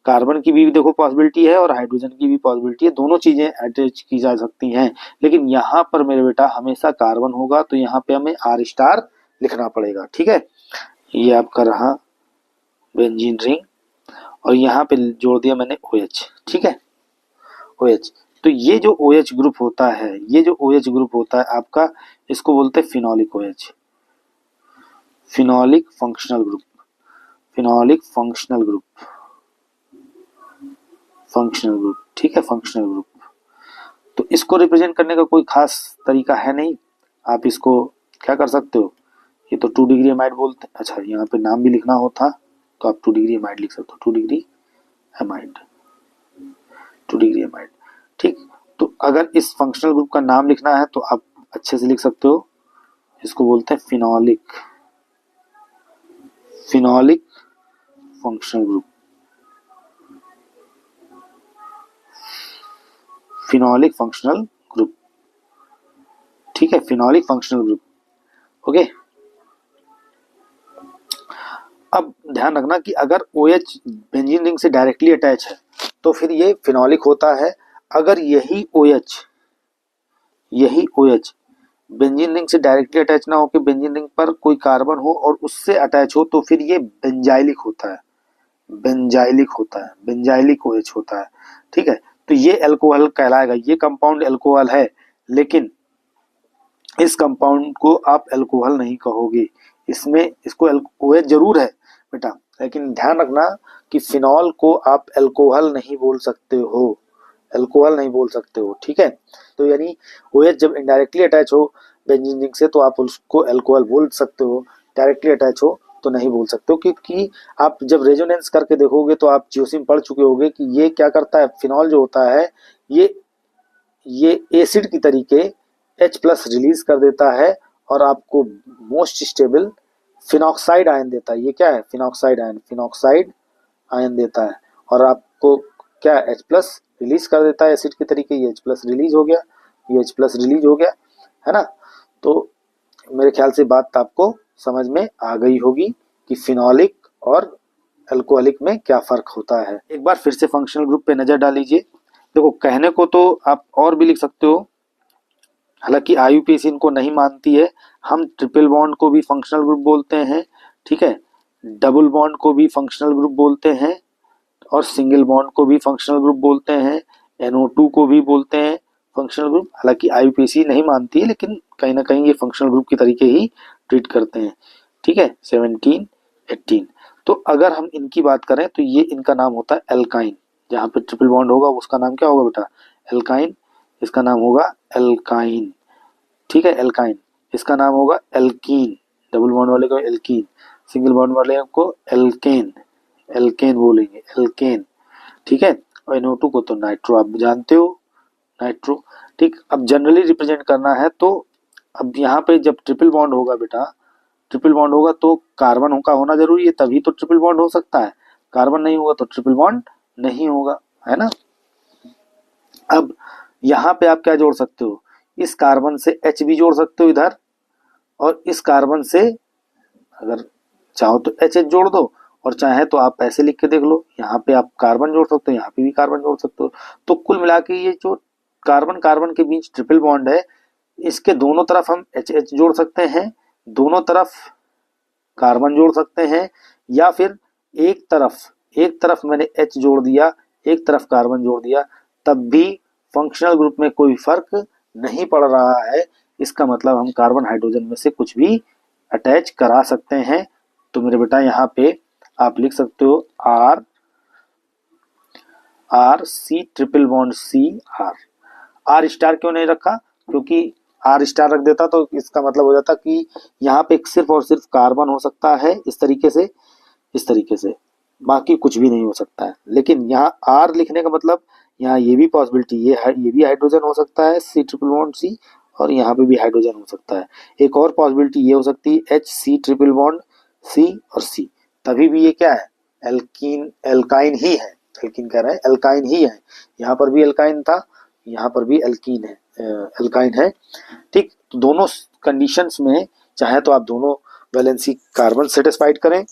कार्बन की भी देखो पॉसिबिलिटी है और हाइड्रोजन की भी पॉसिबिलिटी है, दोनों चीजें अटैच की जा सकती हैं। लेकिन यहाँ पर मेरे बेटा हमेशा कार्बन होगा, तो यहाँ पे हमें R स्टार लिखना पड़ेगा। ठीक है, ये आपका रहा बेंजीन रिंग, और यहाँ पे जोड़ दिया मैंने OH। ठीक है, OH। तो ये जो OH ग्रुप होता है, ये जो OH ग्रुप होता है आपका, इसको बोलते हैं phenolic OH, phenolic functional group, phenolic functional group, functional group. ठीक है, फंक्शनल ग्रुप। तो इसको रिप्रेजेंट करने का कोई खास तरीका है नहीं, आप इसको क्या कर सकते हो, ये तो 2 डिग्री एमाइड बोलते हैं। अच्छा, यहाँ पे नाम भी लिखना होता, तो आप 2 डिग्री एमाइड लिख सकते हो, 2 डिग्री एमाइड, 2 डिग्री एमाइड। ठीक, तो अगर इस फंक्शनल ग्रुप का नाम लिखना है तो आप अच्छे से लिख सकते हो, इसको बोलते हैं phenolic, phenolic functional group, phenolic functional group. ठीक है, फिनोलिक फंक्शनल ग्रुप। ओके, अब ध्यान रखना कि अगर OH बेंजीन रिंग से डायरेक्टली अटैच है तो फिर ये फिनोलिक होता है। अगर यही OH बेंजीन रिंग से डायरेक्टली अटैच ना होकर बेंजीन रिंग पर कोई कार्बन हो और उससे अटैच हो तो फिर ये बेंजाइलिक होता है, बेंजाइलिक होता है, बेंजाइलिक OH होता है। ठीक है, तो ये अल्कोहल कहलाएगा, ये कंपाउंड अल्कोहल है, लेकिन इस कंपाउंड को आप अल्कोहल नहीं कहोगे, इसमें इसको OH जरूर है बेटा, लेकिन ध्यान रखना कि फिनॉल को आप अल्कोहल नहीं बोल सकते हो, अल्कोहल नहीं बोल सकते हो। ठीक है, तो यानी OH जब इनडायरेक्टली अटैच हो बेंजीन रिंग से तो आप उसको अल्कोहल बोल सकते हो, डायरेक्टली अटैच हो तो नहीं बोल सकते हो, क्योंकि आप जब रेजोनेंस करके देखोगे तो आप जियोसिम पढ़ चुके होगे कि ये क्या करता है, फिनॉल जो होता है ये एसिड की तरीके H+ रिलीज कर देता है और आपको मोस्ट स्टेबल फिनॉक्साइड आयन देता है। ये क्या है, फिनॉक्साइड आयन, फिनॉक्साइड आयन देता है और आपको क्या H+ रिलीज कर देता है एसिड के तरीके, ये H+ रिलीज हो गया, ये H+ रिलीज हो गया, है ना। तो मेरे ख्याल से बात आपको समझ में आ गई होगी कि फिनोलिक और अल्कोहलिक में क्या फर्क होता है। एक बार फिर से फंक्शनल ग्रुप पे नजर डाल लीजिए। देखो, कहने को तो आप और भी लिख सकते हो, हालांकि IUPAC इनको नहीं मानती है। हम ट्रिपल बॉन्ड को भी फंक्शनल ग्रुप बोलते हैं, ठीक है, डबल बॉन्ड को भी फंक्शनल ग्रुप बोलते हैं और सिंगल बॉन्ड को भी फंक्शनल ग्रुप बोलते हैं, NO2 को भी बोलते हैं फंक्शनल ग्रुप। हालांकि IUPAC नहीं मानती है, लेकिन कहीं ना कहीं ये फंक्शनल ग्रुप के तरीके ही ट्रीट करते हैं। ठीक है, 17, 18। तो अगर हम इनकी बात करें तो ये इनका नाम होता है एल्काइन, जहाँ पे ट्रिपल बॉन्ड होगा उसका नाम क्या होगा बेटा, एल्काइन, इसका नाम होगा एल्काइन। ठीक है, एल्काइन, इसका नाम होगा एल्कीन, डबल बॉन्ड वाले को एल्कीन, सिंगल बॉन्ड वाले को एल्केन, एल्केन बोलेंगे, एल्केन। ठीक है, और NO2 को तो नाइट्रो, आप जानते हो, नाइट्रो। ठीक, अब जनरली रिप्रेजेंट करना है तो अब यहाँ पे जब ट्रिपल बॉन्ड होगा बेटा, ट्रिपल बॉन्ड होगा तो कार्बन का होना जरूरी है, तभी तो ट्रिपल बॉन्ड हो सकता है, कार्बन नहीं होगा तो ट्रिपल बॉन्ड नहीं होगा, है ना। अब यहाँ पे आप क्या जोड़ सकते हो, इस कार्बन से H भी जोड़ सकते हो इधर, और इस कार्बन से अगर चाहो तो HH जोड़ दो, और चाहे तो आप ऐसे लिख के देख लो, यहाँ पे आप कार्बन जोड़ सकते हो, यहाँ पे भी कार्बन जोड़ सकते हो। तो कुल मिला के ये जो कार्बन कार्बन के बीच ट्रिपल बॉन्ड है, इसके दोनों तरफ हम HH जोड़ सकते हैं, दोनों तरफ कार्बन जोड़ सकते हैं, या फिर एक तरफ मैंने H जोड़ दिया, एक तरफ कार्बन जोड़ दिया, तब भी फंक्शनल ग्रुप में कोई फर्क नहीं पड़ रहा है। इसका मतलब हम कार्बन हाइड्रोजन में से कुछ भी अटैच करा सकते हैं। तो मेरे बेटा यहाँ पे आप लिख सकते हो R triple bond R star क्यों नहीं रखा, क्योंकि R स्टार रख देता तो इसका मतलब हो जाता कि यहाँ पे सिर्फ और सिर्फ कार्बन हो सकता है, इस तरीके से बाकी कुछ भी नहीं हो सकता है। लेकिन यहाँ R लिखने का मतलब यहाँ ये भी पॉसिबिलिटी, ये भी हाइड्रोजन हो सकता है C ट्रिपल बॉन्ड C, और यहाँ पे भी हाइड्रोजन हो सकता है। एक और पॉसिबिलिटी ये हो सकती है HC ट्रिपल बॉन्ड C और C, तभी भी ये क्या है, एल्काइन ही है, एल्कीन कह रहे हैं, एल्काइन ही है। यहाँ पर भी एल्काइन था, यहाँ पर भी एल्कीन है, एल्काइन है। ठीक, तो दोनों कंडीशंस में चाहे तो आप दोनों वैलेंसी कार्बन सेटिस्फाइड करें,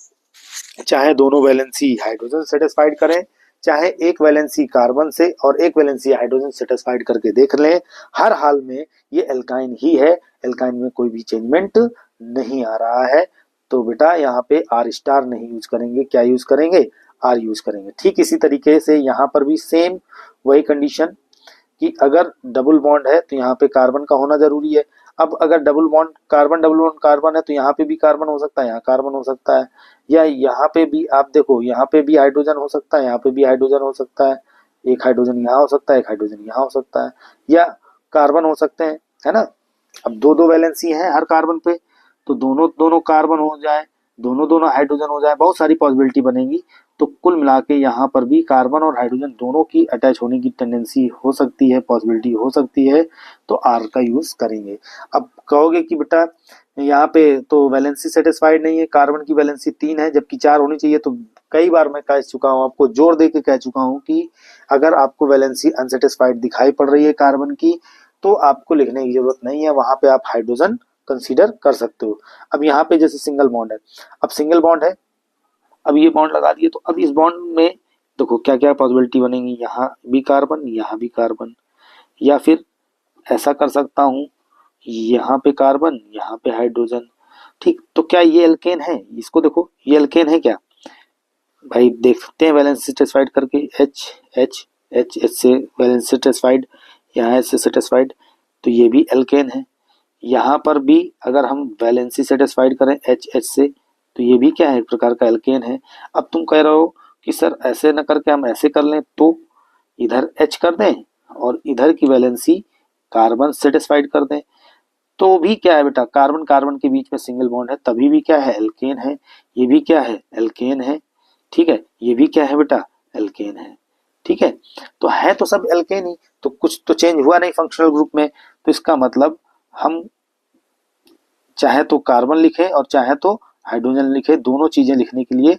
चाहे दोनों वैलेंसी हाइड्रोजन सेटिस्फाइड करें, चाहे एक वैलेंसी कार्बन से और एक वैलेंसी हाइड्रोजन सेटिस्फाइड करके देख लें, हर हाल में ये एल्काइन ही है, एल्काइन में कोई भी चेंजमेंट नहीं आ रहा है। तो बेटा यहाँ पे R स्टार नहीं यूज करेंगे, क्या यूज करेंगे, R यूज करेंगे। ठीक इसी तरीके से यहाँ पर भी सेम वही कंडीशन कि अगर डबल बॉन्ड है तो यहाँ पे कार्बन का होना जरूरी है। अब अगर डबल बॉन्ड कार्बन है तो यहाँ पे भी कार्बन हो सकता है, यहाँ कार्बन हो सकता है, या यहाँ पे भी आप देखो, यहाँ पे भी हाइड्रोजन हो सकता है, यहाँ पे भी हाइड्रोजन हो सकता है, एक हाइड्रोजन यहाँ हो सकता है, एक हाइड्रोजन यहाँ हो सकता है, या कार्बन हो सकते हैं, है ना। अब दो वैलेंसी है हर कार्बन पे, तो दोनों कार्बन हो जाए, दोनों दोनों हाइड्रोजन हो जाए, बहुत सारी पॉसिबिलिटी बनेगी। तो कुल मिला के यहाँ पर भी कार्बन और हाइड्रोजन दोनों की अटैच होने की टेंडेंसी हो सकती है, पॉसिबिलिटी हो सकती है, तो आर का यूज करेंगे। अब कहोगे कि बेटा यहाँ पे तो वैलेंसी सेटिस्फाइड नहीं है, कार्बन की वैलेंसी 3 है जबकि 4 होनी चाहिए। तो कई बार मैं कह चुका हूँ, आपको जोर दे के कह चुका हूँ कि अगर आपको वैलेंसी अनसेटिस्फाइड दिखाई पड़ रही है कार्बन की, तो आपको लिखने की जरूरत नहीं है, वहां पे आप हाइड्रोजन कंसीडर कर सकते हो। अब यहाँ पे जैसे सिंगल बॉन्ड है, अब सिंगल बॉन्ड है, अब ये बॉन्ड लगा दिए, तो अब इस बॉन्ड में देखो क्या क्या पॉसिबिलिटी बनेगी, यहाँ भी कार्बन, यहाँ भी कार्बन, या फिर ऐसा कर सकता हूँ, यहाँ पे कार्बन, यहाँ पे हाइड्रोजन। ठीक, तो क्या ये एल्केन है? इसको देखो, ये एल्केन है क्या भाई? देख सकते हैं वैलेंस सेटिस्फाइड करके, एच एच एच एच से वैलेंस सेटिस्फाइड, यहाँ एच से सेटिस्फाइड, तो ये भी एल्केन है। यहाँ पर भी अगर हम वैलेंसी सेटिस्फाइड करें एच एच से, तो ये भी क्या है, एक प्रकार का एल्केन है। अब तुम कह रहे हो कि सर ऐसे न करके हम ऐसे कर लें, तो इधर एच कर दें और इधर की वैलेंसी कार्बन सेटिस्फाइड कर दें, तो भी क्या है बेटा, कार्बन कार्बन के बीच में सिंगल बॉन्ड है, तभी भी क्या है, एल्केन है। ये भी क्या है, एल्केन है। ठीक है, ये भी क्या है बेटा, एल्केन है। ठीक है, तो है तो सब एल्केन ही, तो कुछ तो चेंज हुआ नहीं फंक्शनल ग्रुप में। तो इसका मतलब हम चाहे तो कार्बन लिखें और चाहे तो हाइड्रोजन लिखें, दोनों चीजें लिखने के लिए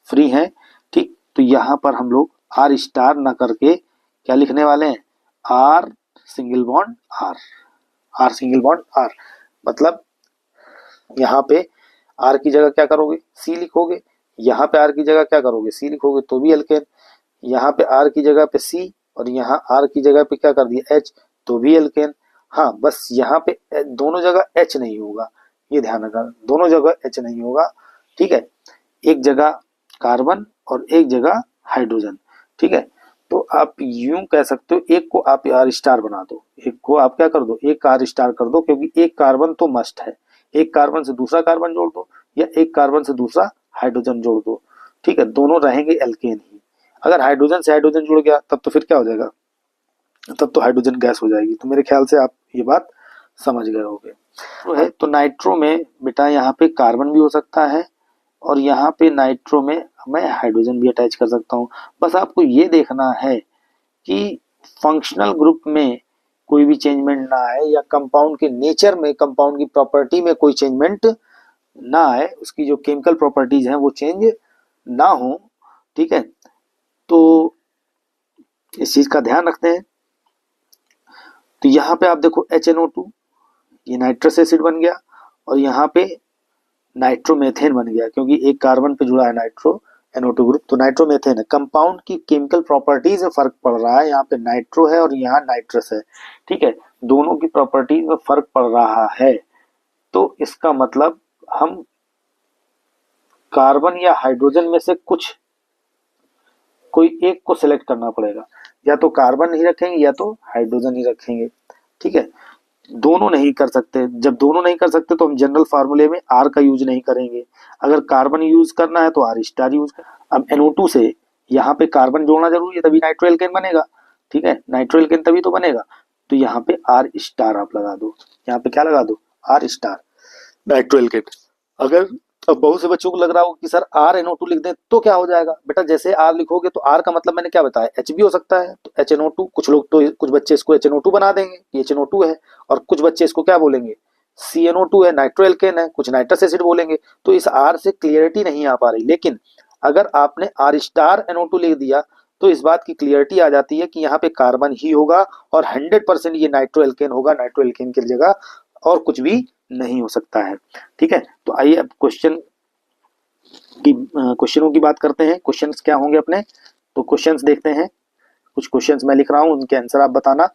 फ्री हैं। ठीक, तो यहाँ पर हम लोग आर स्टार ना करके क्या लिखने वाले हैं, R single bond R, R single bond R. मतलब यहाँ पे आर की जगह क्या करोगे, सी लिखोगे, यहाँ पे आर की जगह क्या करोगे, सी लिखोगे, तो भी एल्केन। यहाँ पे आर की जगह पे सी और यहाँ आर की जगह पे क्या कर दिया, एच, तो भी एल्केन। हाँ, बस यहाँ पे दोनों जगह एच नहीं होगा, ये ध्यान रखना, दोनों जगह एच नहीं होगा। ठीक है, एक जगह कार्बन और एक जगह हाइड्रोजन। ठीक है, तो आप यूं कह सकते हो, एक को आप आर स्टार बना दो, एक को आप क्या कर दो, एक आर स्टार कर दो, क्योंकि एक कार्बन तो मस्ट है, एक कार्बन से दूसरा कार्बन जोड़ दो या एक कार्बन से दूसरा हाइड्रोजन जोड़ दो। ठीक है, दोनों रहेंगे एल्केन ही। अगर हाइड्रोजन से हाइड्रोजन जुड़ गया तब तो फिर क्या हो जाएगा, तब तो हाइड्रोजन गैस हो जाएगी। तो मेरे ख्याल से आप ये बात समझ गए होंगे। तो है, तो नाइट्रो में बेटा यहाँ पे कार्बन भी हो सकता है और यहाँ पे नाइट्रो में मैं हाइड्रोजन भी अटैच कर सकता हूँ। बस आपको ये देखना है कि फंक्शनल ग्रुप में कोई भी चेंजमेंट ना आए, या कंपाउंड के नेचर में, कंपाउंड की प्रॉपर्टी में कोई चेंजमेंट ना आए, उसकी जो केमिकल प्रॉपर्टीज हैं वो चेंज ना हो। ठीक है, तो इस चीज का ध्यान रखते हैं। तो यहाँ पे आप देखो HNO2, ये नाइट्रस एसिड बन गया, और यहाँ पे नाइट्रोमेथेन बन गया, क्योंकि एक कार्बन पे जुड़ा है नाइट्रो NO2 ग्रुप, तो नाइट्रोमेथेन है। कंपाउंड की केमिकल प्रॉपर्टीज में फर्क पड़ रहा है, यहाँ पे नाइट्रो है और यहाँ नाइट्रस है। ठीक है, दोनों की प्रॉपर्टीज में फर्क पड़ रहा है, तो इसका मतलब हम कार्बन या हाइड्रोजन में से कुछ कोई एक को सिलेक्ट करना पड़ेगा, या तो कार्बन ही रखेंगे या तो हाइड्रोजन ही रखेंगे। ठीक है, दोनों नहीं कर सकते। जब दोनों नहीं कर सकते तो हम जनरल फार्मूले में आर का यूज नहीं करेंगे। अगर कार्बन यूज करना है तो आर स्टार यूज कर। अब NO2 से यहाँ पे कार्बन जोड़ना जरूरी है, तभी नाइट्रो एल्केन बनेगा। ठीक है, नाइट्रो एल्केन तभी तो बनेगा, तो यहाँ पे आर स्टार आप लगा दो, यहाँ पे क्या लगा दो, आर स्टार, नाइट्रो एल्केन। अगर अब बहुत से बच्चों को लग रहा होगा कि सर RNO2 लिख दें तो क्या हो जाएगा, बेटा जैसे आर लिखोगे तो आर का मतलब मैंने क्या बताया, एच भी हो सकता है, तो HNO2, कुछ लोग तो कुछ बच्चे इसको HNO2 बना देंगे, ये HNO2 है, और कुछ बच्चे इसको क्या बोलेंगे, CNO2 है, नाइट्रो एल्केन है, कुछ नाइट्रस एसिड बोलेंगे। तो इस आर से क्लियरिटी नहीं आ पा रही, लेकिन अगर आपने आर स्टार NO2 लिख दिया तो इस बात की क्लियरिटी आ जाती है कि यहाँ पे कार्बन ही होगा और 100% ये नाइट्रो एल्केन होगा, नाइट्रो एल्केन की जगह और कुछ भी नहीं हो सकता है। ठीक है, तो आइए अब क्वेश्चनों की बात करते हैं। क्वेश्चंस क्या होंगे अपने, तो क्वेश्चंस देखते हैं। कुछ क्वेश्चंस मैं लिख रहा हूं, उनके आंसर आप बताना।